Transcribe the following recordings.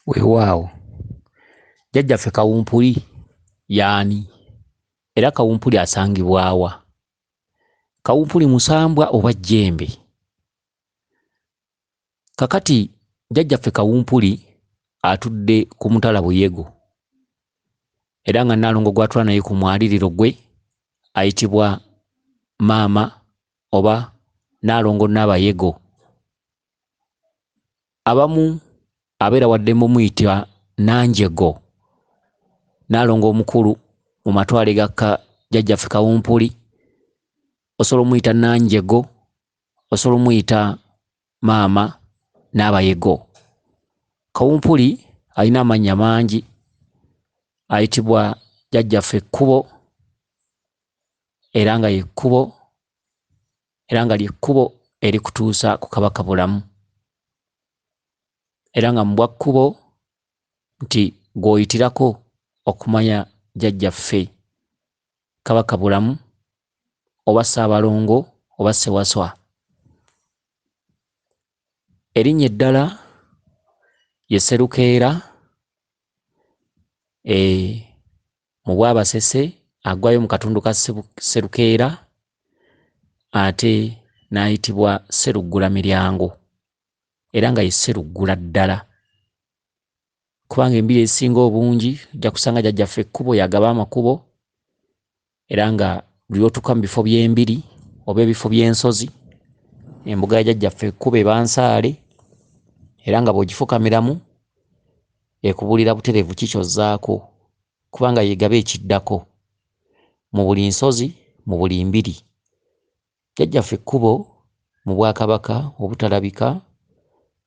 Weewaawo, jjajjaffe Kawumpuli y'ani? Era Kawumpuli asangibwa wa? Kawumpuli musambwa oba jjembe? Kakati jjajjaffe Kawumpuli atudde ku mutala Buyego, era nga Nnaalongo gw'atwala naye ku mwaliriro gwe ayitibwa Maama oba Nnaalongo Nnabayego. Abamu abeera waddembe omuyita Nanjego, Nnaalongo omukulu mu matwale ga jjajjaffe Kawumpuli. Osobola omuyita Nanjego, osobola omuyita Maama Nnabayego. Kawumpuli alina amannya mangi, ayitibwa jjajjaffe Ekkubo, era nga ly'ekkubo erikutuusa ku Kabaka bulamu, era nga mu bwakkubo nti gw'oyitirako okumanya jjajjaffe Kabaka bulamu oba Ssaabalongo oba Ssewaswa. Erinnya eddala ye Sserukeera, mu Bwabasese aggwayo mu katundu ka Sserukeera, ate n'ayitibwa Sseruggulamiryango, era nga ye Sseruggula ddala. Kubanga embiri esinga obungi ojja kusanga jjajjaffe Ekkubo yagaba amakubo, era nga lw'otuuka mu bifo by'embiri oba ebifo by'ensozi, embuga ya jjajjaffe Ekkubo eba nsaale, era nga bw'ogifukamiramu ekubuulira butereevu ki ky'ozzaako, kubanga yeegaba ekiddako mu buli nsozi, mu buli mbiri. Jjajjaffe Ekkubo mu Bwakabaka obutalabika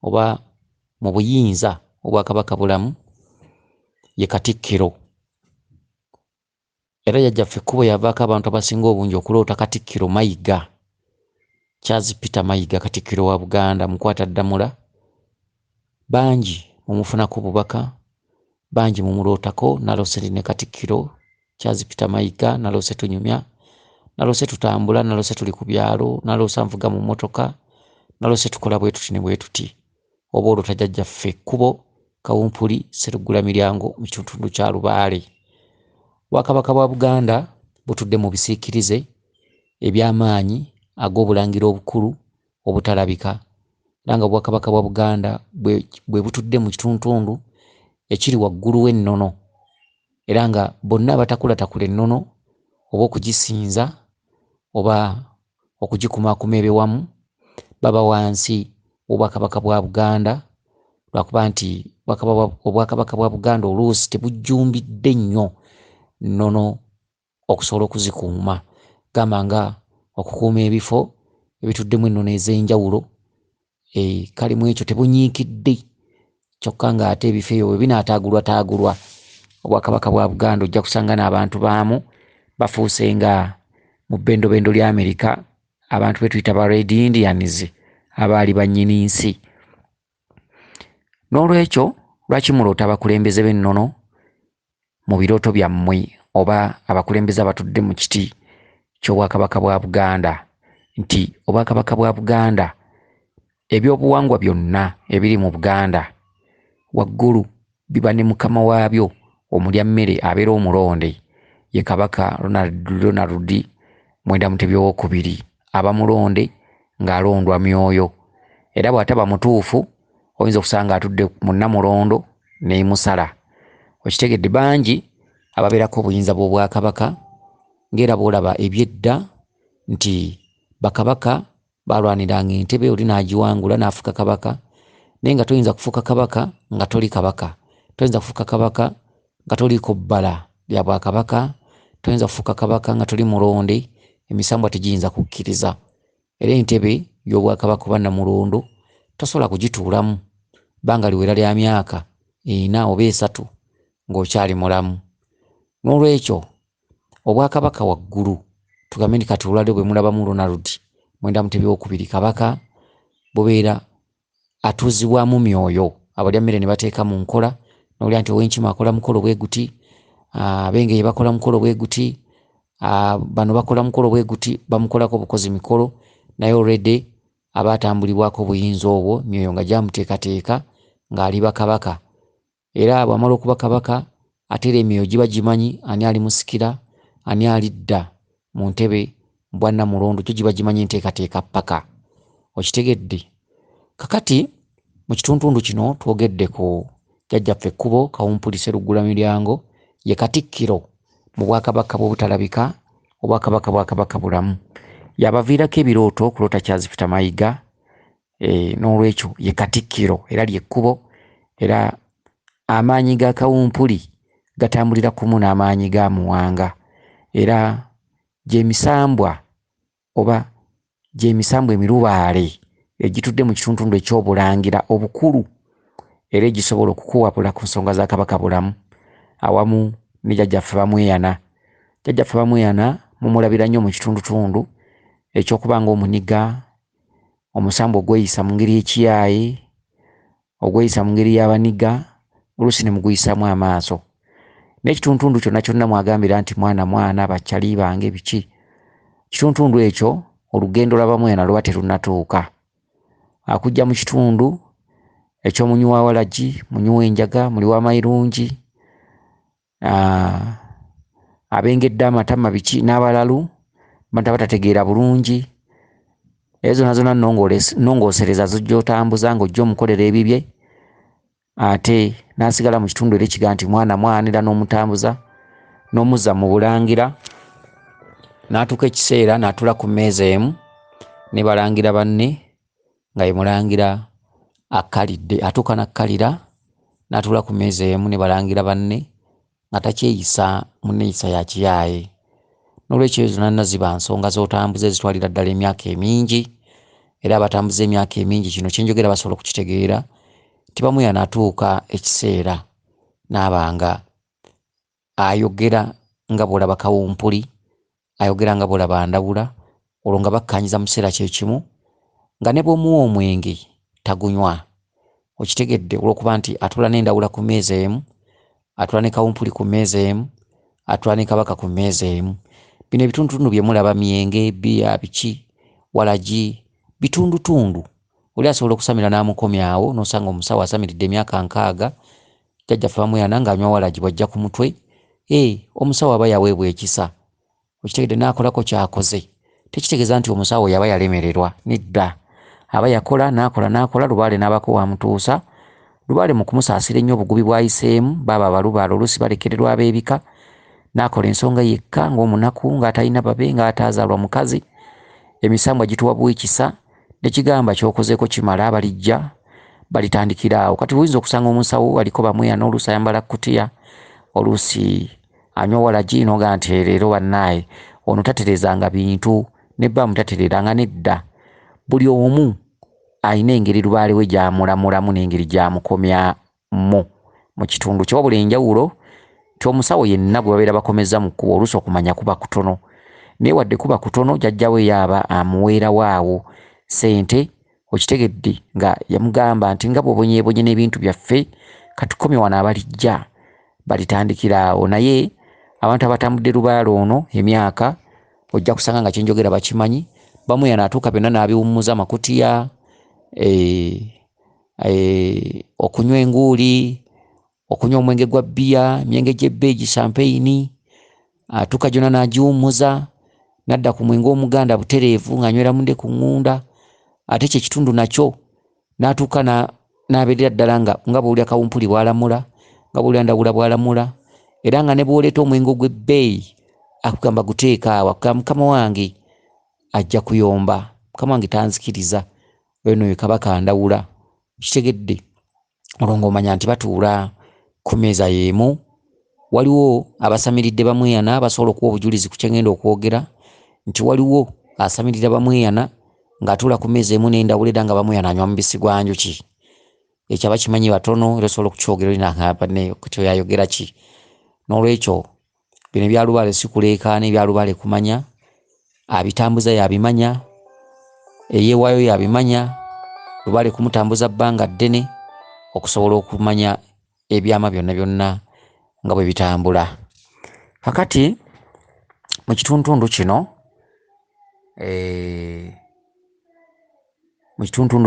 oba mu buyinza obwakabaka bulamu ye Katikkiro, era jjajjaffe Ekkubo yavaako abantu abasinga obungi okuloota Katikkiro Mayiga, Charles Peter Mayiga, Katikkiro wa Buganda Mukwataddamula. Bangi mumufunako bubaka, bangi mumulootako. Naloose ne Katikkiro Charles Peter Mayiga, naloose tunyumya, naloose tutambula, naloose tuli ku byalo, naloose nvuga mu mmotoka, naloose tukola bwe tuti ne bwe tuti. Oba olota jjajjaffe Ekkubo Kawumpuli Sseruggulamiryango mu kitundu kya Lubaale. Obwakabaka bwa Buganda butudde mu bisiikirize eby'amaanyi ag'obulangira obukulu obutalabika, era nga Obwakabaka bwa Buganda bwe butudde mu kitundu ekiri waggulu w'ennono, era nga bonna abatakulatakula ennono oba okugisinza oba okugikumaakuma ebiwamu baba wansi w'Obwakabaka bwa Buganda, lwakuba nti Obwakabaka bwa Buganda oluusi tebujjumbidde nnyo nnono okusobola okuzikuuma. Gamba nga okukuuma ebifo ebituddemu ennono ez'enjawulo, kale mu ekyo tebunyiikidde, kyokka ng'ate ebifo ebyo bwe binaataagulwataagulwa Obwakabaka bwa Buganda ojja kusanga n'abantu baamu bafuuse nga mu bbendobendo lya Amerika, abantu be tuyita ba Red Indians abaali bannyini nsi. N'olwekyo lwaki muloota abakulembeze b'ennono mu birooto byammwe, oba abakulembeze abatudde mu kiti ky'Obwakabaka bwa Buganda, nti Obwakabaka bwa Buganda ebyobuwangwa byonna ebiri mu Buganda waggulu biba ne mukama waabyo omulyammere abeera omulonde, ye Kabaka Ronald Mwenda Mutebi II abamulonde ng'alondwa Myoyo, era bw'ataba mutuufu oyinza okusanga atudde mu Nnamulondo n'emusala. Okitegedde bangi ababeerako obuyinza bw'Obwakabaka, ng'era bw'olaba ebyedda nti bakabaka balwaniranga entebe, oli n'agiwangula n'afuuka kabaka, naye nga toyinza kufuuka kabaka nga toli kabaka, toyinza kufuuka kabaka nga toliiko bbala lya Bwakabaka, toyinza kufuuka kabaka nga toli mulonde, emisambwa tegiyinza kukkiriza. Era entebe y'Obwakabaka oba Nnamulondo tosobola kugituulamu bbanga liwera lya myaka 4 oba 3 ng'okyali mulamu. N'olwekyo Obwakabaka waggulu tugambe nti kati olwaliro bwe mulabamu Ronald Mwenda Mutebi II kabaka, bubeera atuuzibwamu Myoyo, abalyammere ne bateeka mu nkola, n'olya nti Ow'Enkima akola mukolo bwe guti, Abengeye bakola mukolo bwe guti, bano bakola mukolo bwe guti, bamukolako bukozi mikolo, naye already abaatambulibwako obuyinza obwo Myoyo nga gyamuteekateeka ng'ali bakabaka. era bw'amala okuba kabaka ate era emyoyo giba gimanyi ani ali musikira, ani alidda mu ntebe bwanna mulondo, kyo giba gimanyi enteekateeka ppaka. Okitegedde? Kakati mu kitundu kino twogedde ku jjajjaffe Ekkubo Kawumpuli Sseruggula-Miryango, ye Katikkiro mu Bwakabaka bw'obutalabika, Obwakabaka bwa Kabaka-Bulamu. Yabaviirako ebirooto kuloota Charles Peter Mayiga, n'olwekyo ye Katikkiro era ly'ekkubo, era amaanyi ga Kawumpuli gatambulira kumu n'amaanyi ga Muwanga, era gy'emisambwa oba gy'emisambwa emirubaale egitudde mu kitundu ekyobulangira obukulu, era egisobola okukuwabula ku nsonga za Kabaka-Bulamu awamu ne jjajjaffe Bamweyana. Jjajjaffe Bamweyana mumulabira nnyo mu kitundutundu ekyokuba ng'omuniga, omusambwa ogweyisa mu ngeri y'ekiyaaye, ogweyisa mu ngeri y'abaniga, oluusi ne muguyisaamu amaaso. N'ekitundutundu kyonna kyonna mwagambira nti mwana bakyali bange biki, kitundutundu ekyo olugendo lwa Bamweyana luba terunnatuuka. Akujja mu kitundu eky'Omunywi wa Walagi, Munywi w'Enjaga, muli w'Amayirungi, abengedde amatama biki n'abalalu banta batategeera bulungi, ezo zonna zonna nnongoosereza zojja otambuza ng'ojja omukolera ebibye, ate n'asigala mu kitundu era ekiga nti mwana era n'omutambuza n'omuzza mu bulangira, n'atuuka ekiseera n'atuula ku mmeeza emu ne balangira banne nga ye mulangira akkalidde, atuuka n'akkalira n'atuula ku mmeeza emu ne balangira banne nga takyeyisa munneeyisa ya kiyaaye. N'olwekyo ezo zonna ziba nsonga z'otambuza ezitwalira ddala emyaka emingi, era abatambuza emyaka emingi kino kyenjogera basobola okukitegeera nti Bamweyana atuuka ekiseera n'abanga ayogera nga bw'olaba Kawumpuli, ayogera nga bw'olaba Ndawula, olwo nga bakkanyiza mu kiseera kye kimu nga ne bw'omuwa omwenge tagunywa. Okitegedde? Olw'okuba nti atula n'Endawula ku mmeeza emu, atula ne Kawumpuli ku mmeeza emu, atula ne Kabaka ku mmeeza emu. Bino ebitundutundu bye mulaba myenge, bbiya, biki, Walagi, bitundutundu. Oli asobola okusamira n'amukomyawo n'osanga omusawo asamiridde emyaka 60, jjajjaffe Bamweyana ng'anywa Walagi bw'ajja ku mutwe, omusawo aba yaweebwa ekisa. Okitegedde? N'akolako ky'akoze. Tekitegeeza nti omusawo yaba yalemererwa, nedda. Aba yakola n'akola, Lubaale n'abako wamutuusa. Lubaale mu kumusaasira ennyo obugubi bwayiseemu, baba abalubaale oluusi balekererwa ab'ebika, n'akola ensonga yekka ng'omunaku, ng'atalina babe, ng'ataazaalwa mukazi. Emisambwa gituwa bwekisa, nekigamba ky'okozeeko kimala, balijja balitandikira awo. Kati buyinza okusanga omusawo aliko Bamweyana, oluusi ayambala kutiya, oluusi anywa Walagi, n'oga nti leero bannaaye ono taterezanga bintu, ne bbamu tatereranga, nedda. Buli omu alina engeri Lubaale we gy'amulamulamu n'engeri gy'amukomyamu mu kitundu kye. Wabula enjawulo nti omusawo yenna gwe babeera bakomeza mu kkubo oluusi okumanya kuba kutono, naye wadde kuba kutono jjajjawe yaaba amuweerawo awo ssente. Okitegedde? Nga yamugamba nti nga bw'obonyeebonye n'ebintu byaffe katukomye wano abalijja balitandikira awo. Naye abantu abatambudde Lubaale ono emyaka ojja kusanga nga kyenjogera bakimanyi. Bamweyana atuuka byonna n'abiwummuza amakutiya, okunywa enguuli, okunywa omwenge gwa bbiya, emyenge gy'ebbeegi, champagne, atuuka gyonna n'agiwummuza, n'adda ku mwenge omuganda butereevu ng'anywera munde ku ŋŋunda. Ate kye kitundu nakyo n'atuuka n'abeerera ddala nga bw'olya Kawumpuli bw'alamula, nga bw'olya Ndawula bw'alamula, era nga ne bw'oleeta omwenge ogw'ebbeeyi akugamba guteeka awo, akugamba mukama wange ajja kuyomba, mukama wange tanzikiriza, eno ye Kabaka Ndawula. Kitegedde? Olwo ng'omanya nti batuula ku mmeeza y'emu. Waliwo abasamiridde Bamweyana basobola okuwa obujulizi ku kyengenda okwogera nti waliwo asamirira Bamweyana ng'atuula ku mmeeza emu n'Endawula era nga Bamweyana anywa mubisi gwa njuki. Ekyo abakimanyi batono, era osobola okukyogera oli n'agamba ne yayogera ki. N'olwekyo bino ebya Lubaale si kuleekaana, ebya Lubaale kumanya, abitambuza yabimanya, eyeewaayo yabimanya, Lubaale kumutambuza bbanga ddene okusobola okumanya ebyama byonna byonna nga bwe bitambula. Kakati mu kitundu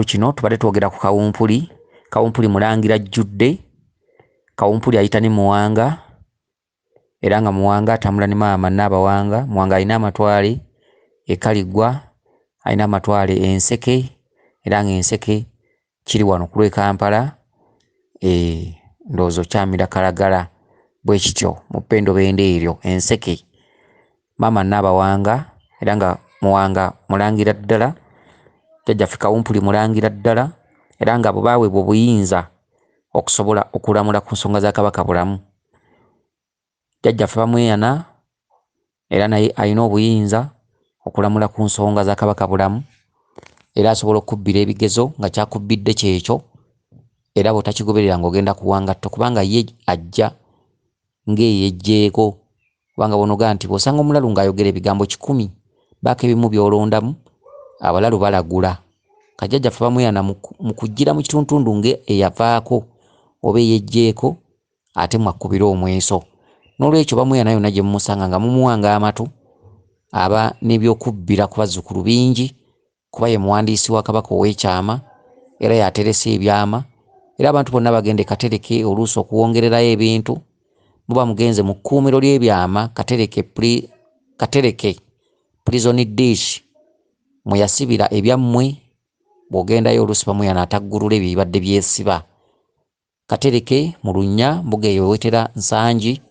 kino tubadde twogera ku Kawumpuli. Kawumpuli mulangira ajjudde, Kawumpuli ayita ne Muwanga era nga Muwanga atambula ne maama Nabawanga. Muwanga alina amatwale Ekaligwa, alina amatwale Enseke era nga Enseke kiri wano ku lw'e Kampala. Ndowooza okyamira Kalagala bwe kityo mu Ppendo Bende eryo Enseke. Maama Nabawanga era nga Muwanga mulangira ddala, jjajjaffe Kawumpuli mulangira ddala era nga bwe baweebwa obuyinza okusobola okulamula ku nsonga za Kabaka bulamu. Jjajjaffe bamweyana era naye alina obuyinza okulamula ku nsonga za Kabaka bulamu era asobola okubbira ebigezo nga kyakubbidde kyekyo era bw'otakigoberera ng'ogenda kuwangatto kubanga ye ajja ng'eyejjeeko. Kubanga bonoga nti bw'osanga omulalu ng'ayogera ebigambo 100 baako ebimu by'olondamu abalalu balagula. Kajjajjaffe bamweyana mu kujjira mu kituntundu ng'eyavaako oba eyejjeeko ate mwakubira omweso. N'olwekyo bamweyana yonna gye mumusanga nga mumuwanga amatu aba n'ebyokubbira ku bazzukulu bingi kuba ye muwandiisi wa Kabaka ow'ekyama era yateresa ebyama era abantu bonna bagende Katereke oluusi okuwongererayo ebintu muba mugenze mu kkuumiro ly'ebyama Katereke prison dish mweyasibira ebyammwe. Bw'ogendayo oluusi bamweyana ataggulula ebyo ebibadde byesiba. Katereke mu Lunnya mbuga eyo wetera Nsangi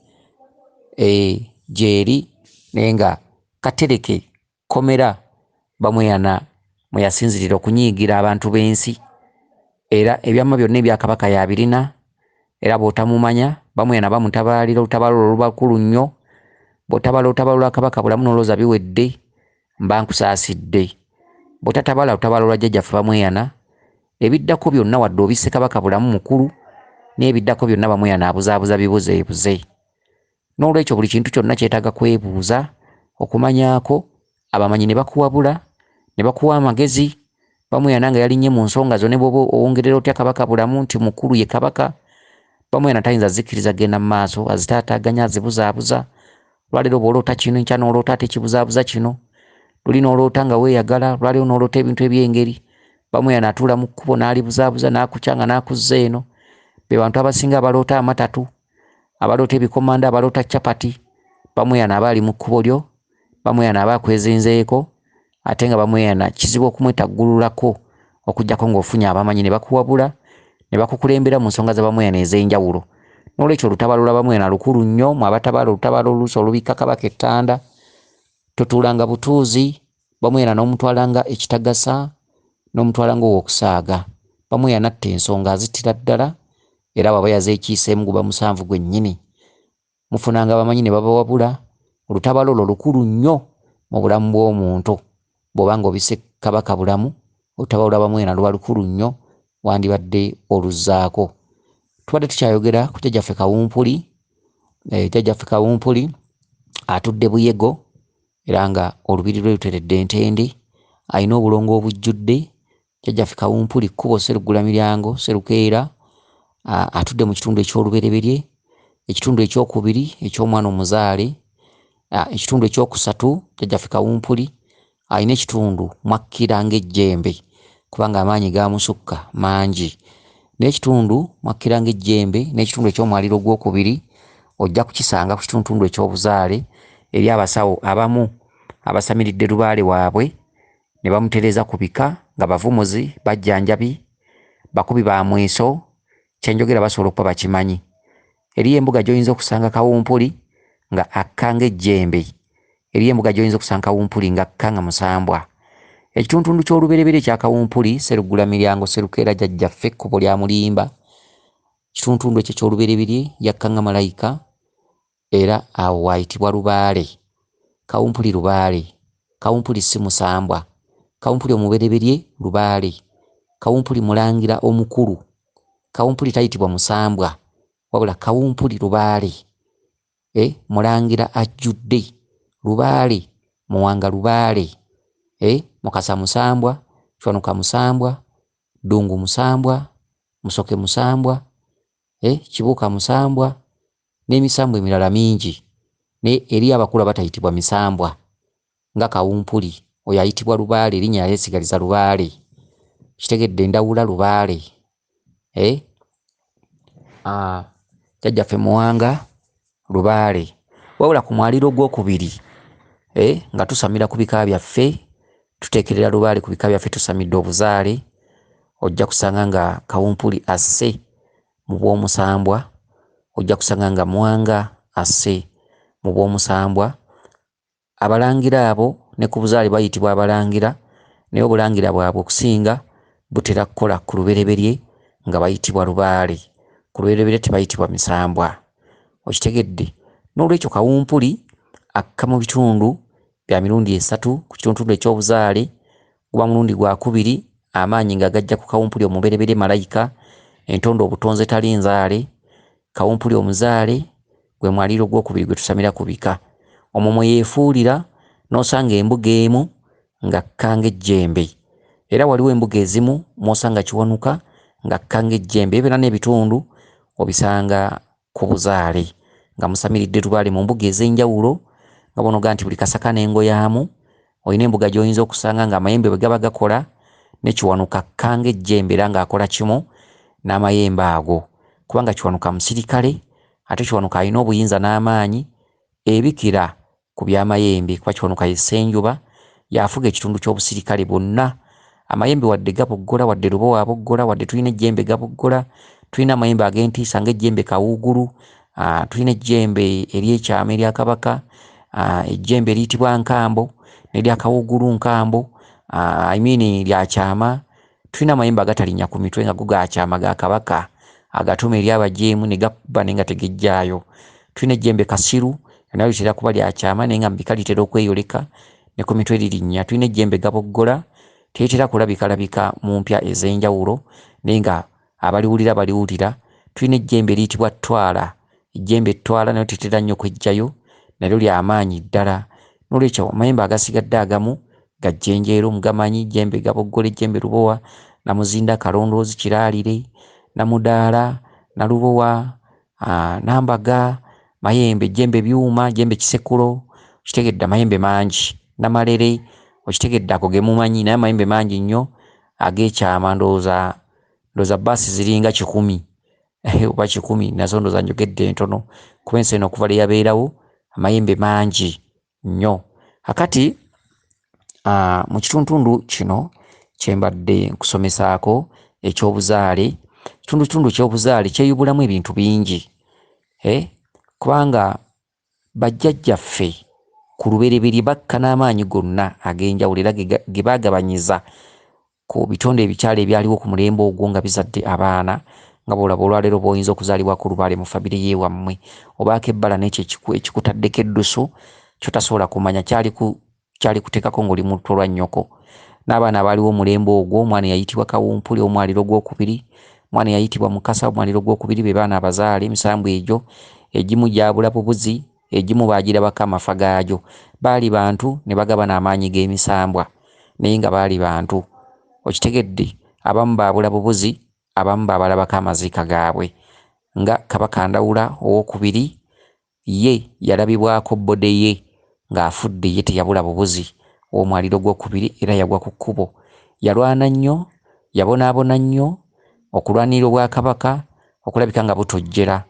gyeri naye nga Katereke Komera bamweyana mwe yasinzirira okunyiigira abantu b'ensi era ebyama byonna ebya Kabaka yabirina era bw'otamumanya bamweyana bamutabaalira olutabaalo olubakulu nnyo. Bw'otabaala olutabaalo lwa Kabaka bulamu n'olowooza biwedde mba nkusaasidde. Bw'otatabaala olutabaalo lwa jjajjaffe bamweyana ebiddako byonna wadde obisse Kabaka bulamu mukulu n'ebiddako byonna bamweyana abuzaabuza bibuzeebuze. N'olwekyo buli kintu kyonna kyetaaga kwebuuza okumanyaako. Abamanyi ne bakuwabula ne bakuwa amagezi. Bamweyana nga yalinnye mu nsonga zo ne bw'oba owongerera otya Kabaka bulamu nti mukulu ye Kabaka bamweyana tayinza zikkiriza genda mu maaso azitaataaganya azibuzaabuza. Lwaleero bw'oloota kino enkya n'oloota ate kibuzaabuza kino. Luli n'oloota nga weeyagala, lwaleero n'oloota ebintu eby'engeri. Bamweyana atuula mu kkubo n'alibuzaabuza n'akukya nga n'akuzza eno. Be bantu abasinga abaloota amatatu, abaloota ebikomanda, abaloota capati. Bamweyana aba ali mu kkubo lyo, bamweyana aba akwezinzeeko ate nga bamweyana kizibu okumwetaggululako okuggyako ng'ofunye abamanyi ne bakuwabula ne bakukulembera mu nsonga za bamweyana ez'enjawulo. N'olwekyo olutabaalo lwa bamweyana lukulu nnyo. Mu abatabaala olutabaalo oluusi olubikka Kabaka ettanda totuulanga butuuzi. Bamweyana n'omutwalanga ekitagasa n'omutwalanga ow'okusaaga. Bamweyana atta ensonga azittira ddala era bw'aba yazeekiiseemu guba musanvu gwennyini. Mufunanga abamanyi ne babawabula. Olutabaalo olwo lukulu nnyo mu bulamu bw'omuntu. Bw'oba ng'obisse Kabaka bulamu olutabaalo lwa bamweyana luba lukulu nnyo wandibadde oluzzaako. Tubadde tukyayogera ku jjajjaffe Kawumpuli. Jjajjaffe Kawumpuli atudde Buyego era nga olubiri lwe luteredde Ntende. Alina obulongo obujjudde. Jjajjaffe Kawumpuli kkubo Sseruggula Miryango Sserukeera. Atudde mu kitundu eky'olubereberye, ekitundu ekyokubiri eky'omwana omuzaale, ekitundu ekyokusatu jjajjaffe Kawumpuli alina ekitundu mwakkira ng'ejjembe kubanga amaanyi gaamusukka mangi. N'ekitundu mwakkira ng'ejjembe n'ekitundu eky'omwaliro gwokubiri ojja kukisanga ku kitundu eky'obuzaale eri abasawo abamu abasamiridde lubaale waabwe ne bamutereeza ku bika nga bavumuzi, bajjanjabi, bakubi ba mweso. Kyenjogera basobola okuba bakimanyi. Eriyo embuga gy'oyinza okusanga Kawumpuli nga akka ng'ejjembe. Eriyo embuga gy'oyinza okusanga Kawumpuli nga akka nga musambwa. Ekitundu ky'olubereberye ekya Kawumpuli Sseruggula Miryango Sserukeera jjajjaffe ekkubo lya Mulimba. Kitundu ekyo ky'olubereberye yakka nga malayika era awo waayitibwa Lubaale. Kawumpuli Lubaale. Kawumpuli si musambwa. Kawumpuli omubereberye Lubaale. Kawumpuli mulangira omukulu. Kawumpuli tayitibwa musambwa wabula Kawumpuli Lubaale. Mulangira ajjudde Lubaale. Muwanga Lubaale. Mukasa musambwa, Chwanuka musambwa, Ddungu musambwa, Musoke musambwa, Kibuuka musambwa n'emisambwa emirala mingi. Ne eri abakulu batayitibwa misambwa nga Kawumpuli. Oyo ayitibwa Lubaale, erinnya yesigaliza Lubaale. Kitegedde ndawula Lubaale. jjajjaffe Muwanga Lubaale. Wabula ku mwaliro gw'okubiri nga tusamira ku bika byaffe, tuteekerera Lubaale ku bika byaffe tusamidde obuzaale, ojja kusanga nga Kawumpuli asse mu bw'omusambwa, ojja kusanga nga Muwanga asse mu bw'omusambwa. Abalangira abo ne ku buzaale bayitibwa abalangira, naye obulangira bwabwe okusinga butera kukola ku lubereberye nga bayitibwa Lubaale. Ku lubereberye tebayitibwa misambwa. Okitegedde? N'olwekyo Kawumpuli akka mu bitundu bya mirundi 3 ku kitundu eky'obuzaale, guba mulundi gwa kubiri, amaanyi nga gajja ku Kawumpuli omubereberye malayika, entondo obutonze tali nzaale. Kawumpuli omuzaale gwe mwaliro gw'okubiri gwe tusamira ku bika. Omwo mwe yeefuulira n'osanga embuga emu nga kkanga ejjembe, era waliwo embuga ezimu mw'osanga Kiwanuka nga kkanga ejjembe. Ebibeera n'ebitundu obisanga ku buzaale nga musamiridde Lubaale mu mbuga ez'enjawulo, nga bonoga nti buli kasaka n'engo yaamu. Olina embuga gy'oyinza okusanga nga amayembe bwe gaba gakola ne Kiwanuka kkanga ejjembe era ng'akola kimu n'amayembe ago, kubanga Kiwanuka musirikale, ate Kiwanuka alina obuyinza n'amaanyi ebikira ku by'amayembe, kuba Kiwanuka ye Ssenjuba, yafuga ekitundu ky'obusirikale bwonna. Amayembe wadde gaboggola, wadde Lubowa aboggola, wadde tulina ejjembe gaboggola, tulina amayembe ag'entiisa ng'ejjembe Kawuugulu, tulina ejjembe ery'ekyama erya Kabaka, ejjembe eriyitibwa Nkambo n'erya Kawuugulu Nkambo, lya kyama. Tulina amayembe agatalinnya ku mitwe nga go ga kyama ga Kabaka, agatuma eri abajeemu ne gakuba naye nga tegejjaayo. Tulina ejjembe Kasiru nalyo litera kuba lya kyama naye nga mu bika litera okweyoleka ne ku mitwe lirinnya. Tulina ejjembe Gaboggola, teritera kulabika mu mpya ez'enjawulo naye nga abaliwulira. Tulina ejjembe eriyitibwa Ttwala, ejjembe Ttwala nayo tetera nnyo kwejjayo, nalyo lya maanyi ddala. N'olwekyo amayembe agasigadde agamu gajjenjeero mugamanyi: ejjembe Gaboggola, ejjembe Lubowa, Namuzinda, Kalondoozi, Kiraalire, Namudaala, Nalubowa, Nambaga, mayembe, ejjembe Byuma, ejjembe Kisekulo, okitegedde amayembe mangi. Namalere, okitegedde ago ge mumanyi, naye amayembe mangi nnyo ag'ekyama. Ndowooza bbaasi ziringa 100 oba 10, nazo ndowooza njogedde entono, kuba ensi eno okuva leyabeerawo amayembe mangi nnyo. Akati mu kitundu kino kyembadde nkusomesaako ekyobuzaale, kitundu ekyobuzaale kyeyubulamu ebintu bingi, kubanga bajjajjaffe ku lubereberye bakka n'amaanyi gonna ag'enjawulo era ge baagabanyiza ku bitonde ebikyala ebyaliwo ku mulembe ogwo nga bizadde abaana, nga bw'olaba olwaleero bw'oyinza okuzaalibwa ku Lubaale mu famire y'ewammwe, obaako ebbala n'ekyo ekikutaddeko eddusu kyotasobola kumanya kyali kuteekako ng'oli mu luto lwa nnyoko. N'abaana abaaliwo omulembe ogwo, omwana eyayitibwa Kawumpuli omwaliro gw'okubiri, omwana eyayitibwa Mukasa omwaliro gw'okubiri, be baana abazaale. Emisambu egyo egimu gyabula bubuzi, egimu baagirabako amafa gaagyo. Baali bantu ne bagaba n'amaanyi g'emisambwa naye nga baali bantu, okitegedde. Abamu baabula bubuzi, abamu baabalabako amaziika gaabwe. Nga Kabaka Ndawula owookubiri, ye yalabibwako bbode ye ng'afudde, ye teyabula bubuzi omwaliro gw'okubiri era yagwa ku kkubo. Yalwana nnyo, yabonaabona nnyo okulwanira Obwakabaka okulabika nga butojjera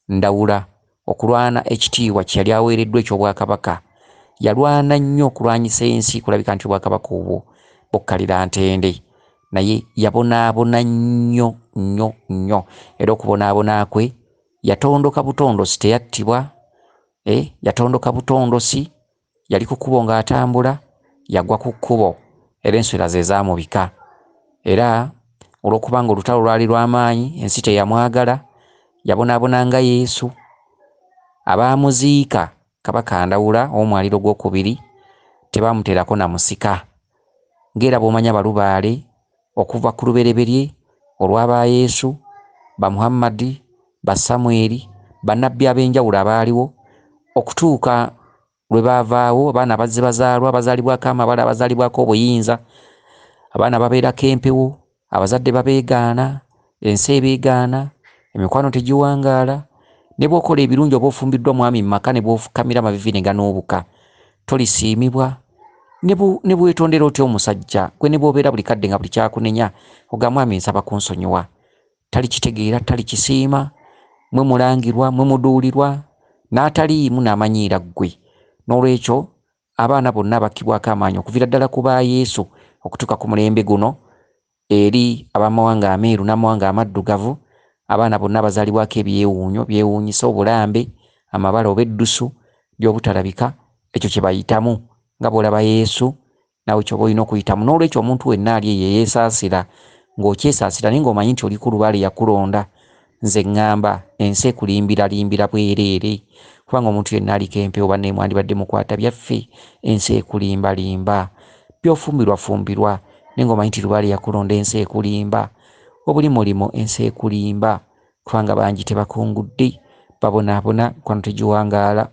Ndawula, okulwana ekitiibwa kye yali aweereddwa eky'Obwakabaka. Yalwana nnyo okulwanyisa ensi, kulabika nti Obwakabaka obwo bukkalira ntende, naye yabonaabona nnyo nnyo nnyo, era okubonaabona kwe yatondoka butondosi, teyattibwa. Yatondoka butondosi, yali ku kkubo ng'atambula, yagwa ku kkubo era enswera ze zaamubika. Era olw'okubanga olutalo lwali lw'amaanyi, ensi teyamwagala, yabonaabona nga Yesu. Abaamuziika Kabaka Ndawula ow'omwaliro gw'okubiri tebaamuteerako na musika. Ng'era bw'omanya Balubaale okuva ku lubereberye olw'aba Yesu, ba Muhammadi, ba Samweri, bannabbi ab'enjawulo abaaliwo, okutuuka lwe baavaawo, abaana abazze bazaalibwako amabala, abazaalibwako obuyinza, abaana babeerako empewo, abazadde babeegaana, ensi ebeegaana, emikwano tegiwangaala. Ne bw'okola ebirungi oba ofumbiddwa mwami mu maka ne bw'ofukamira amavivi ne ganoobuka, tolisiimibwa. Ne bwetondera otya omusajja gwe, ne bw'obeera buli kadde nga buli kyakunenya, oga mwami nsaba kunsonyiwa, talikitegeera, talikisiima. mwe mulangirwa mwe muduulirwa n'ataliimu n'amanyiira ggwe. N'olwekyo abaana bonna bakkibwako amaanyi okuviira ddala ku ba Yesu okutuuka ku mulembe guno eri ab'amawanga ameeru n'amawanga amaddugavu. Abaana bonna bazaalibwako ebyewuunyo byewuunyisa, obulambe, amabala oba eddusu by'obutalabika. Ekyo kye bayitamu. Nga bw'olaba Yesu naawe ky'oba olina okuyitamu. N'olwekyo omuntu wenna ali eyo yeesaasira, ng'okyesaasira naye ng'omanyi nti oli ku lubaale yakulonda. Nze ŋŋamba ensi ekulimbiralimbira bwereere, kubanga omuntu yenna aliko empewo banne mwandibadde mukwata byaffe. Ensi ekulimbalimba, by'ofumbirwafumbirwa naye ng'omanyi nti lubaale yakulonda. Ensi ekulimba, obuli mulimo ensi ekulimba, kubanga bangi tebakungudde, babonaabona, kwano tegiwangaala.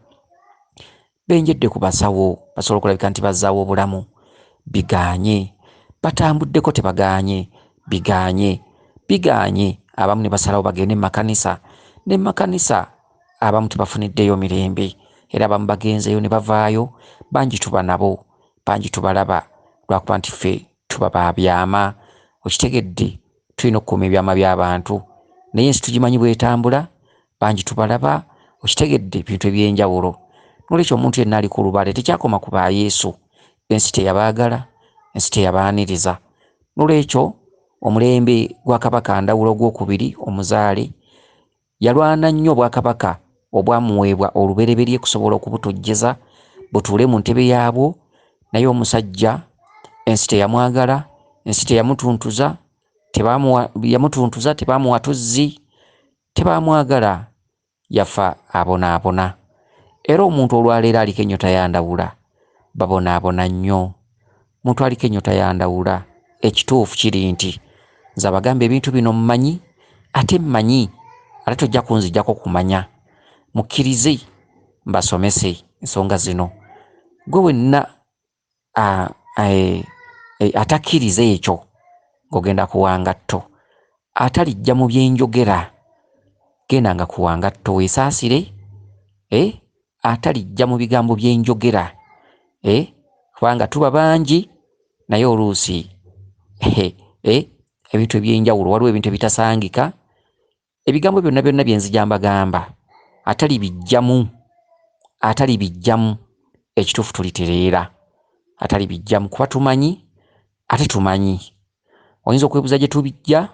Benjedde ku basawo basobola okulabika nti bazzaawo obulamu, bigaanye. Batambuddeko tebagaanye, bigaanye. Abamu ne basalawo bagende mu makanisa, ne mu makanisa abamu tebafuniddeyo mirembe, era abamu bagenzeyo ne bavaayo. Bangi tuba nabo, bangi tubalaba, lwakuba nti ffe tuba ba byama. Okitegedde, tulina okukuuma ebyama by'abantu, naye ensi tugimanyi bwetambula. Bangi tubalaba, okitegedde, ebintu eby'enjawulo. N'olwekyo omuntu yenna ali ku lubaale tekyakoma ku ba Yesu. Ensi teyabaagala, ensi teyabaaniriza. N'olwekyo omulembe gwa Kabaka Ndawula ogwokubiri omuzaale yalwana nnyo obwakabaka obwamuweebwa olubereberye kusobola okubutojjeza butuule mu ntebe yaabwo. Naye omusajja ensi teyamwagala, ensi teyamutuntuza, yamutuntuza tebaamuwa tuzzi, tebaamwagala, yafa abonaabona. Era omuntu olwaleero aliko ennyota ya Ndawula babonaabona nnyo. Omuntu aliko ennyota ya Ndawula, ekituufu kiri nti nze abagamba ebintu bino mmanyi, ate mmanyi, ate tojja kunzijjako kumanya. Mukkirize mbasomese ensonga zino. Gwe wenna atakkiriza ekyo ng'ogenda kuwa ngatto, atalijja mu byenjogera gendanga kuwa ngatto weesaasire. Atalijja mu bigambo byenjogera, kubanga tuba bangi naye oluusi ebintu ebyenjawulo, waliwo ebintu ebitasangika. Ebigambo byonna byonna byenzija mbagamba atali bijjamu ekituufu tulitereera, atali bijjamu kuba tumanyi, ate tumanyi. Oyinza okwebuuza gye tubijja,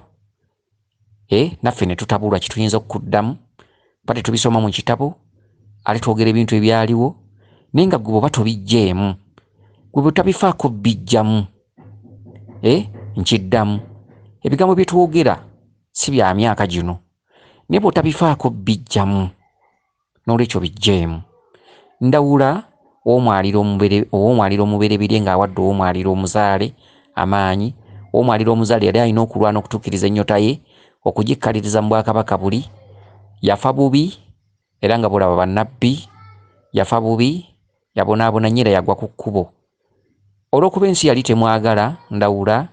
naffe ne tutabulwa kituyinza okuddamu, ba tetubisoma mu kitabo, ate twogera ebintu ebyaliwo, naye nga gwe oba tobijjeemu, gwe bwe tabifaako bijjamu. Nkiddamu, ebigambo bye twogera si bya myaka gino, naye bw'otabifaako bijjamu. N'olwekyo bijjeemu. Ndawula ow'omwaliro omubereberye ng'awadde ow'omwaliro omuzaale amaanyi. Ow'omwaliro omuzaale yali alina okulwana okutuukiriza ennyota ye, okugikkaliriza mu bwakabaka buli. Yafa bubi, era nga bulaba bannabbi, yafa bubi, yabonaabona nnyo era yagwa ku kkubo. Olw'okuba ensi yali temwagala Ndawula,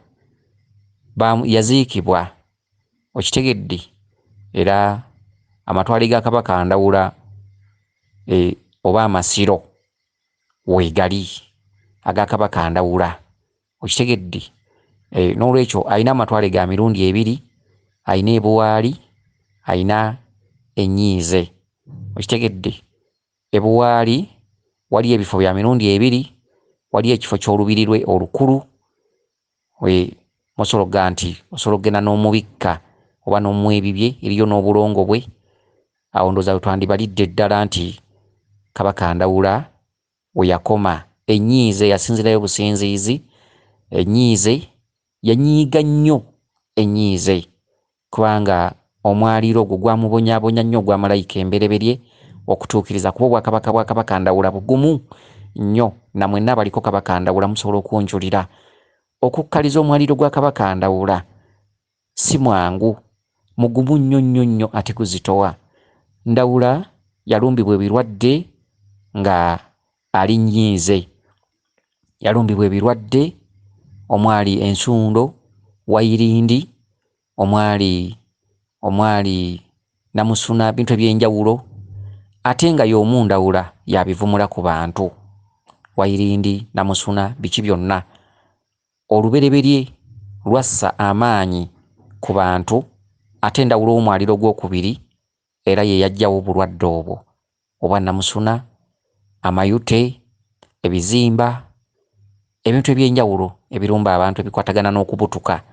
yaziikibwa, okitegedde. Era amatwale ga Kabaka Ndawula oba amasiro weegali aga Kabaka Ndawula, okitegedde. N'olwekyo alina amatwale ga mirundi ebiri, alina ebuwaali, alina ennyiize, okitegedde. Ebuwaali wali ebifo bya mirundi ebiri, wali ekifo ky'olubiri lwe olukulu, musologa nti osobola okgenda n'omubikka oba n'omuwa ebibye, eriyo n'obulongo bwe. Awo ndowooza twandibalidde ddala nti Kabaka Ndawula we yakoma. Ennyiize yasinzirayo businziizi, ennyiize yanyiiga nnyo, ennyiize kubanga omwaliro ogwo gwamubonyaabonya nnyo ogwa malayika embereberye okutuukiriza kuba obwakabaka bwa Kabaka Ndawula bugumu nnyo. Na mwenna abaliko Kabaka Ndawula musobola okwonjulira okukkaliza omwaliro gwa Kabaka Ndawula si mwangu, mugumu nnyo ate guzitowa. Ndawula yalumbibwa ebirwadde nga ali nnyiize, yalumbibwa ebirwadde, omwali ensundo, wayirindi, omwali namusuna, bintu ebyenjawulo, ate nga y'omu Ndawula yabivumula ku bantu. Wayirindi, namusuna, biki byonna olubereberye lwassa amaanyi ku bantu. Ate Ndawula ow'omwaliro ogwokubiri era ye yajjawo obulwadde obwo obwa namusuna, amayute, ebizimba, ebintu ebyenjawulo ebirumba abantu ebikwatagana n'okubutuka.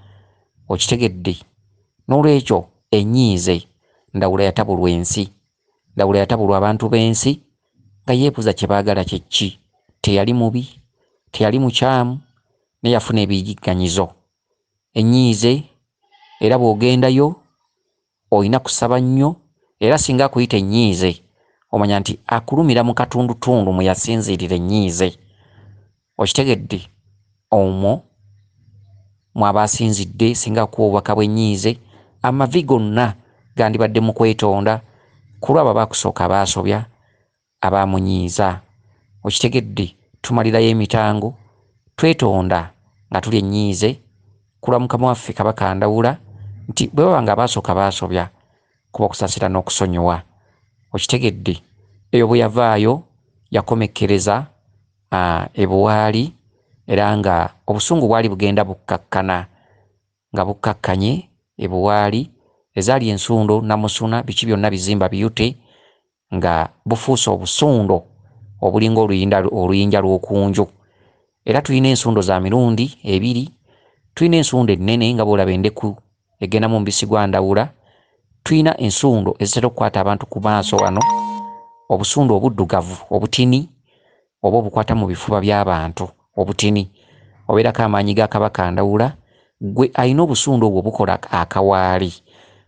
Okitegedde? N'olwekyo ennyiize Ndawula yatabulwa ensi. Ndawula yatabulwa abantu b'ensi nga yeebuuza kye baagala kye ki. Teyali mubi, teyali mukyamu, naye yafuna ebiyigganyizo. Ennyiize era bw'ogendayo olina kusaba nnyo, era singa akuyita ennyiize omanya nti akulumira mu katundutundu mwe yasinziirira ennyiize. Okitegedde? Omwo mwaba asinzidde singa akuwa obubaka bw'ennyiize, amavi gonna gandibadde mu kwetonda ku lwabo abaakusooka abaasobya abaamunyiiza. Okitegedde? Tumalirayo emitango twetonda nga tuli ennyiize ku lwa Mukama waffe Kabaka Ndawula nti bwe baba nga abaasooka baasobya kuba kusasira n'okusonyiwa. Okitegedde? Eyo bwe yavaayo yakomekkereza ebuwaali era nga obusungu bwali bugenda bukkakkana, nga bukkakkanye ebuwaali ezaali ensundo, namusuna, biki byonna bizimba biyute nga bufuuse obusundo obulinga oluyinja lw'okunju. Era tulina ensundo za mirundi ebiri. Tulina ensundo ennene nga bw'olaba endeku egenda mu mubisi gwa Ndawula. Tulina ensundo ezitera okukwata abantu ku maaso wano, obusundo obuddugavu obutini oba obukwata mu bifuba by'abantu obutini. Obeerako amaanyi ga Kabaka Ndawula, gwe alina obusundo obwo bukola akawaali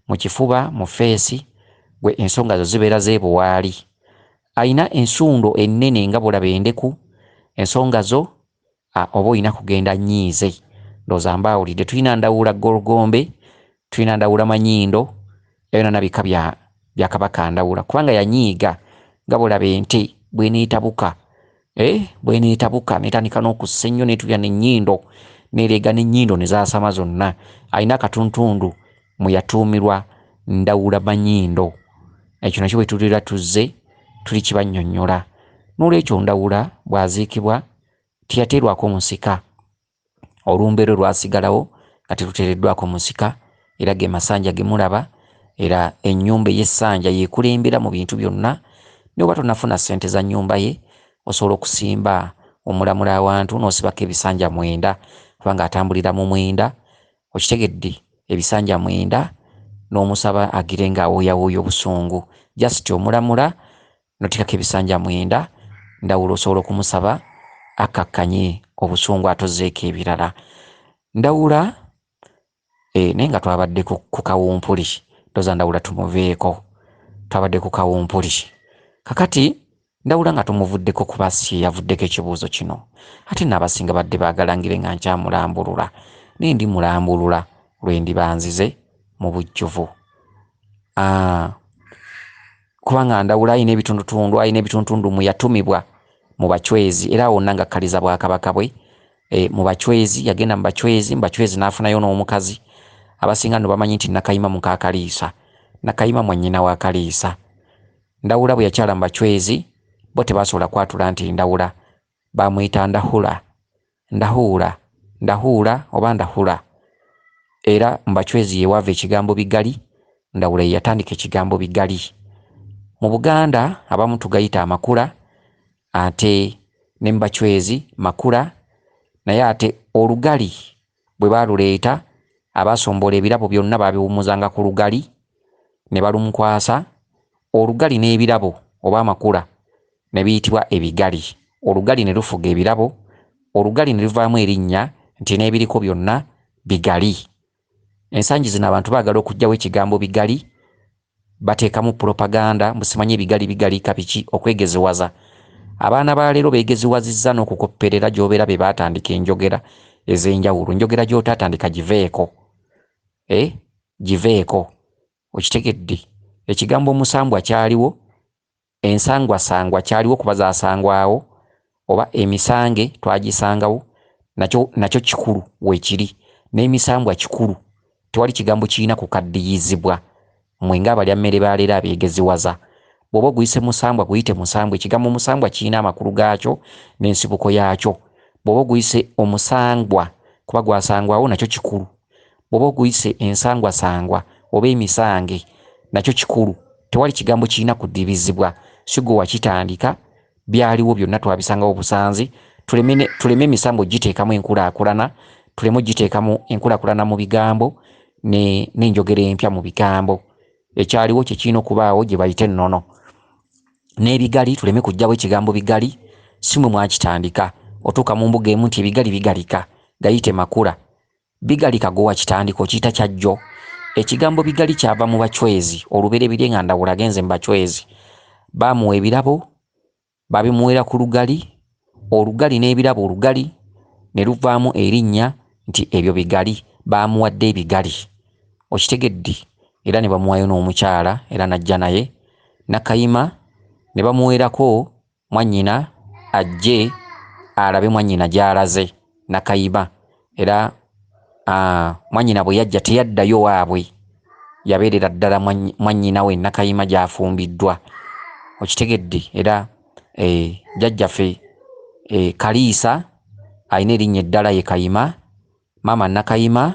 mu kifuba, mu feesi, gwe ensonga zo zibeera z'ebuwaali. Alina ensundo ennene nga bw'olaba endeku, ensonga zo oba olina kugenda nnyiize. Ndowooza mbaawulidde. Tulina Ndawula Golgombe, tulina Ndawula Manyindo, ebyo na bika bya Kabaka Ndawula kubanga yanyiiga nga bw'olaba ente bw'eneetabuka bw'eneetabuka n'etandika n'okussa ennyo n'etubya n'ennyindo n'ereega n'ennyindo ne zaasama zonna. Alina akatuntundu mwe yatuumirwa Ndawula Manyindo. Ekyo nakyo bwe tulira tuzze tuli kibannyonnyola. N'olwekyo Ndawula bw'aziikibwa teyateerwako musika. Olumbe lwe lwasigalawo nga teruteereddwako musika, era ge masanja ge mulaba, era ennyumba ey'essanja yeekulembera mu bintu byonna. Ne bw'oba tonafuna ssente za nnyumba ye osobola okusimba omulamula awantu n'osibako ebisanja 9 kubanga atambulira mu 9. Okitegedde? Ebisanja 9 n'omusaba agire nga awooyawooya obusungu. Just omulamula n'oteekako ebisanja 9, Ndawula osobola okumusaba akakkanye obusungu atozzeeko ebirala. Ndawula naye nga twabadde ku kawumpuli. Ndowooza Ndawula tumuveeko. Twabadde ku kawumpuli. Kakati Ndawula nga tumuvuddeko kuba si yavuddeko ekibuuzo kino. Ate n'abasinga badde baagalangire nga nkyamulambulula. Naye ndi mulambulula lwe ndibanzize mu bujjuvu. Kubanga Ndawula alina ebitundutundu mwe yatumibwa mu bachwezi, era wonna nga akkaliza Bwakabaka bwe. Mu bachwezi yagenda mu bachwezi n'afunayo n'omukazi. Abasinga nno bamanyi nti Nakayima muka Kaliisa, Nakayima mwannyina wa Kaliisa. Ndawula bwe yakyala mu bachwezi bo tebasobola kwatula nti Ndawula, bamuyita Ndahuula oba Ndahula. Era mu bachwezi ye wava ekigambo bigali, Ndawula ye yatandika ekigambo bigali. Mu Buganda abamu tugayita amakula, ate ne mu bachwezi makula, naye ate olugali bwe baaluleeta abaasombola ebirabo byonna baabiwummuzanga ku lugali ne balumukwasa. Olugali n'ebirabo oba amakula ne biyitibwa ebigali. Olugali ne lufuga ebirabo, olugali ne luvaamu erinnya nti n'ebiriko byonna bigali. Ensangi zino abantu baagala okuggyawo ekigambo bigali, bateekamu propaganda musimanyi bigali kapiki okwegeziwaza. Abaana ba leero beegeziwazizza n'okukopperera gy'obeera be baatandika enjogera ez'enjawulo. Enjogera gy'otaatandika giveeko. Giveeko. Okitegedde? Ekigambo omusambwa kyaliwo, ensangwasangwa kyaliwo kuba zaasangwawo, oba emisange twagisangawo, nakyo kikulu weekiri. N'emisambwa kikulu. Tewali kigambo kirina kukaddiyizibwa. Mmwe ng'abalya mmere ba leero abeegeziwaza. Bw'oba oguyise musambwa guyite musambwa. Ekigambo musambwa kirina amakulu gaakyo n'ensibuko yaakyo. Bw'oba oguyise omusangwa kuba gwasangwawo, nakyo kikulu. Bw'oba oguyise ensangwasangwa oba emisange, nakyo kikulu. tewali kigambo kirina kudibizibwa sigo wakitandika byaliwo byonna twabisangawo busanzi tuleme emisambo giteekamu enkulaakulana tuleme giteekamu enkulaakulana mu bigambo n'enjogera empya mu bigambo ekyaliwo kye kirina okubaawo gye bayita ennono n'ebigali tuleme kujjawo ekigambo bigali si mwe mwakitandika otuuka mu mbuga emu nti ebigali bigalika gayite makula bigalika gwe wakitandika okiyita kyajjo ekigambo bigali kyava mu bachwezi olubereberye nga Ndawula agenze mu bachwezi bamuwa ebirabo babimuwera ku lugali olugali n'ebirabo olugali ne luvaamu erinnya nti ebyo bigali bamuwadde ebigali okitegedde era ne bamuwayo n'omukyala era najja naye Nakayima ne bamuweerako mwannyina ajje alabe mwannyina gy'alaze Nakayima era mwannyina bwe yajja teyaddayo waabwe yabeerera ddala mwannyina we Nakayima gy'afumbiddwa okitegedde era jjajjaffe Kaliisa alina erinnya eddala ye Kayima maama Nakayima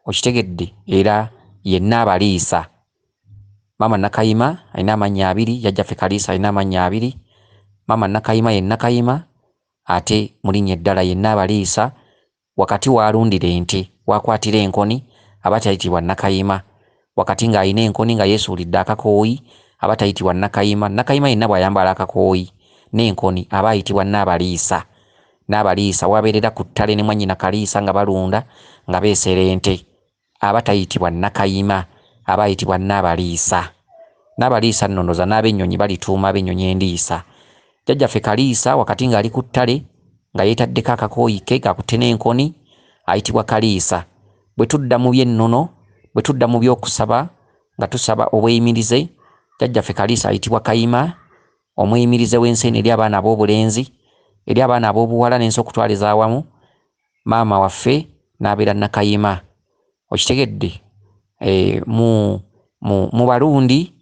okitegedde era ye Naabaliisa maama Nakayima alina amannya abiri jjajjaffe Kaliisa alina amannya abiri maama Nakayima ye Nakayima ate mu linnya eddala ye Naabaliisa wakati waalundira ente wakwatira enkoni aba tayitibwa Nakayima wakati ng'alina enkoni nga yeesuulidde akakooyi aba tayitibwa Nakayima Nakayima yenna bw'ayambala akakooyi n'enkoni aba ayitibwa Naabaliisa Naabaliisa wabeerera ku ttale ne mwannyina Kaliisa nga balunda nga beesera ente aba tayitibwa Nakayima aba ayitibwa Naabaliisa Naabaliisa nnonoza n'ab'ennyonyi balituuma ab'ennyonyi endiisa jjajjaffe Kaliisa wakati ng'ali ku ttale nga yeetaddeko akakooyi ke kakutte n'enkoni ayitibwa Kaliisa bwe tudda mu by'ennono bwe tudda mu by'okusaba nga tusaba obweyimirize jjajjaffe Kaliisa ayitibwa Kayima omweyimirize w'enseene eri abaana ab'obulenzi eri abaana ab'obuwala n'ensi okutwaliza awamu maama waffe n'abeera Nakayima okitegedde mu Balundi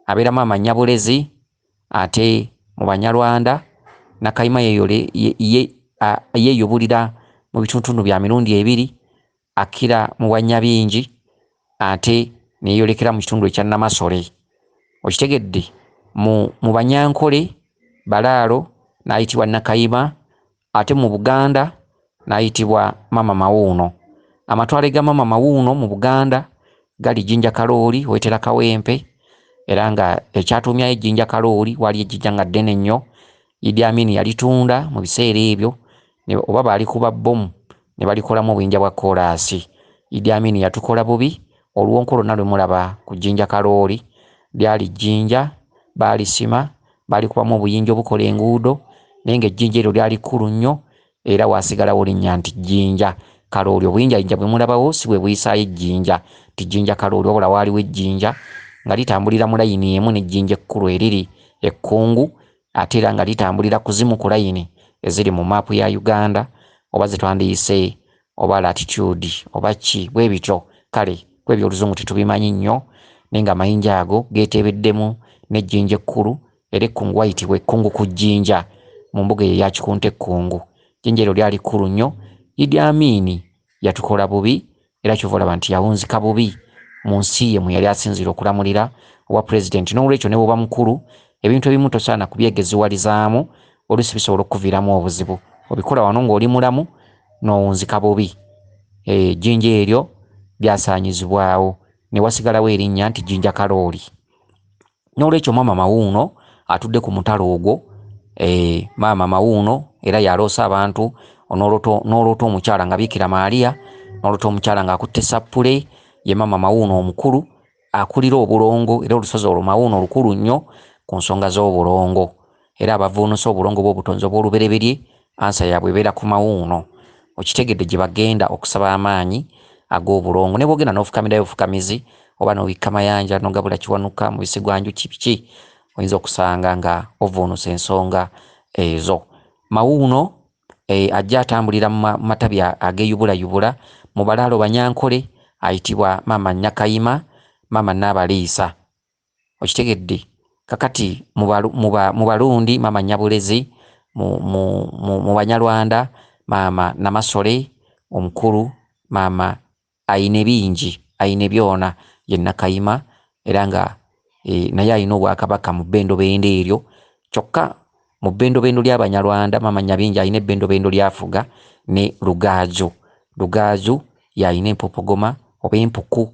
abeera maama Nnyabulezi ate mu Banyarwanda Nakayima yeeyubulira mu bitundu bya mirundi ebiri akkira mu Bwanyabingi ate neeyolekera mu kitundu ekya Namasole okitegedde mu Banyankole Balaalo n'ayitibwa Nakayima ate mu Buganda n'ayitibwa Maama Mawuuno amatwale ga Maama Mawuuno mu Buganda gali Jjinja Kalooli wetera Kawempe era nga ekyatuumyayo Jjinja Kalooli wali ejjinja nga ddene nnyo Idi Amin yalitunda mu biseera ebyo oba baalikuba bbomu ne balikolamu obuyinja bwa koolaasi Idi Amin yatukola bubi oluwonko lwonna lwe mulaba ku Jjinja Kalooli lyali jjinja baalisima baalikubamu obuyinja obukola enguudo naye ng'ejjinja eryo lyali kkulu nnyo era waasigalawo linnya nti Jjinja Kalooli obuyinjayinja bwe mulabawo si bwe buyisaayo ejjinja ti Jjinja Kalooli wabula waaliwo ejjinja nga litambulira mu layini emu n'ejjinja ekkulu eriri ekkungu ate era nga litambulira kuzimu ku layini eziri mu maapu ya Uganda oba zetwandiyise oba latitude oba ki bwe bityo kale kwebyo oluzungu tetubimanyi nnyo naye nga amayinja ago geeteebeddemu n'ejjinja ekkulu era ekkungu wayitibwa ekkungu ku jjinja mu mbuga eyo eya Kikunta ekkungu jjinja eryo lyali kkulu nnyo Idi Amin yatukola bubi era kyova olaba nti yawunzika bubi mu nsi ye mwe yali asinzira okulamulira obwa pulezidenti n'olwekyo ne bw'oba mukulu ebintu ebimu tosaana kubyegeziwalizaamu oluusi bisobola okuviiramu obuzibu obikola wano ng'oli mulamu n'owunzika bubi ejjinja eryo lyasaanyizibwawo ne wasigalawo erinnya nti Jjinja Kalooli n'olwekyo Maama Mawuuno atudde ku mutalo ogwo Maama Mawuuno era yaloosa abantu n'olwota omukyala nga Biikira Maaliya n'olwota omukyala ng'akutte sappule ye Maama Mawuuno omukulu akulira obulongo era olusozi olwo Mawuuno olukulu nnyo ku nsonga z'obulongo era abavuunusa obulongo bw'obutonzi obw'olubereberye ansa yaabwe ebeera ku Mawuuno okitegedde gye bagenda okusaba amaanyi ag'obulongo ne bwogenda n'ofukamirayo obufukamizi oba n'obikka mayanja n'ogabula kiwanuka mu bisigwanju kipiki oyinza okusanga nga ovuunusa ensonga ezo Mawuuno ajja atambulira mu matabi ageeyubulayubula mu Balaalo Banyankole ayitibwa Maama Nakayima Maama Naabaliisa okitegedde kakati mu Balundi Maama Nnyabulezi mu Banyarwanda Maama Namasole omukulu Maama Ayinebingi Ayinebyona ye Nakayima era nga naye alina obwakabaka mu bbendobendo eryo kyokka mu bbendobendo ly'Abanyarwanda Maama Nyabingi alina ebbendobendo lyafuga ne Lugaju yalina empopogoma oba empuku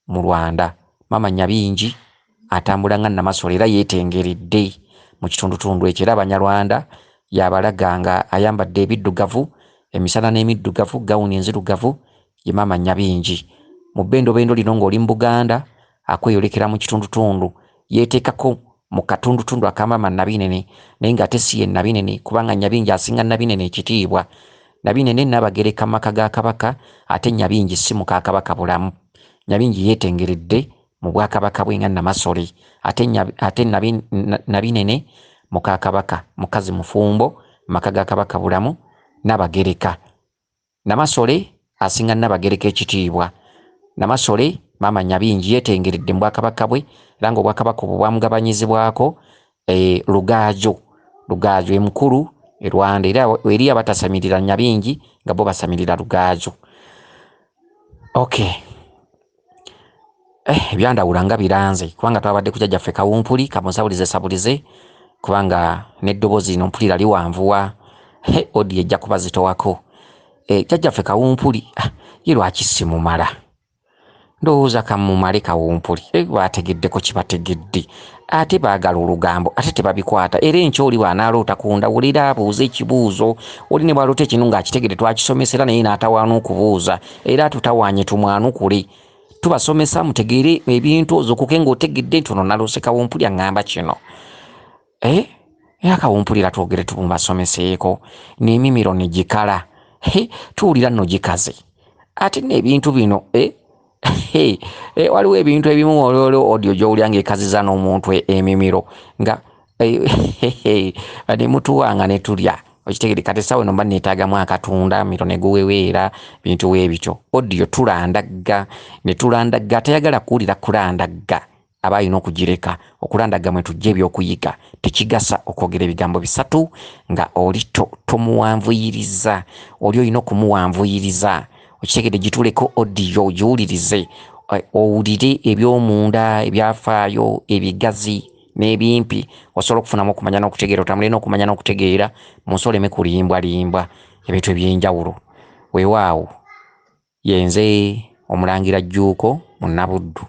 mu Rwanda. Maama Nyabingi atambula nga Namasole era yeetengeredde mu kitundutundu ekyo era Abanyarwanda yabalaga nga ayambadde ebiddugavu emisana n'emiddugavu gawuni enzirugavu ye Maama Nyabingi. Mu bbendobendo lino ng'oli mu Buganda akweyolekera mu kitundutundu yeeteekako mu katundutundu aka Maama Nabinene naye ng'ate si ye Nabinene kubanga Nyabingi asinga Nabinene ekitiibwa. Nabinene Nnaabagereka mu maka ga Kabaka ate Nyabingi si muka Kabaka bulamu. Nyabingi yeetengeredde mu bwakabaka bwe nga Namasole ate Nabinene muka Kabaka mukazi mufumbo mu maka ga Kabaka bulamu Nnaabagereka. Namasole asinga Nnaabagereka ekitiibwa. Namasole Maama Nyabingi yeetengeredde mu bwakabaka bwe era nga obwakabaka obwo bwamugabanyizibwako Lugaju emukulu e Rwanda era eri abatasamirira Nyabingi nga bo basamirira Lugaju. Okay. Ebyandawula nga biranze kubanga twabadde ku jjajjaffe Kawumpuli kamusabulize kubanga n'eddoboozi lino mpulira liwanvuwa odi ejja kuba zitowako. Jjajjaffe Kawumpuli ye lwaki simumala? Ndowooza kamumale Kawumpuli bategeddeko kibategedde ate baagala olugambo ate tebabikwata era enkya oli bw'anaaloota ku ndawulira abuuza ekibuuzo oli ne bw'aloota ekinu ng'akitegedde twakisomesera naye n'atawaana okubuuza era tutawaanye tumwanukule tubasomesa mutegeere ebintu ozukuke ng'otegedde nti ono naloose Kawumpuli aŋŋamba kino. Era Kawumpuli era twogere tumubasomeseeko n'emimiro ne gikala tuwulira nno gikaze ate n'ebintu bino waliwo ebintu ebimu olwo odio gy'owulira ng'ekaziza n'omuntu emimiro nga ne mutuwanga ne tulya okitegere kati sawa eno mba neetaagamu akatunda miro ne guweweera bintu weebityo odio tulandagga ne tulandagga tayagala kuwulira kulandagga aba alina okugireka okulandagga mwe tujja ebyokuyiga tekigasa okwogera ebigambo bisatu nga oli tomuwanvuyiriza oli olina okumuwanvuyiriza okitegedde gituleko odiyo ogiwulirize owulire eby'omunda ebyafaayo ebigazi n'ebimpi osobola okufunamu okumanya n'okutegeera otambule n'okumanya n'okutegeera munsoleme kulimbwalimbwa ebintu eby'enjawulo. Weewaawo yenze Omulangira Jjuuko mu Nnabuddu.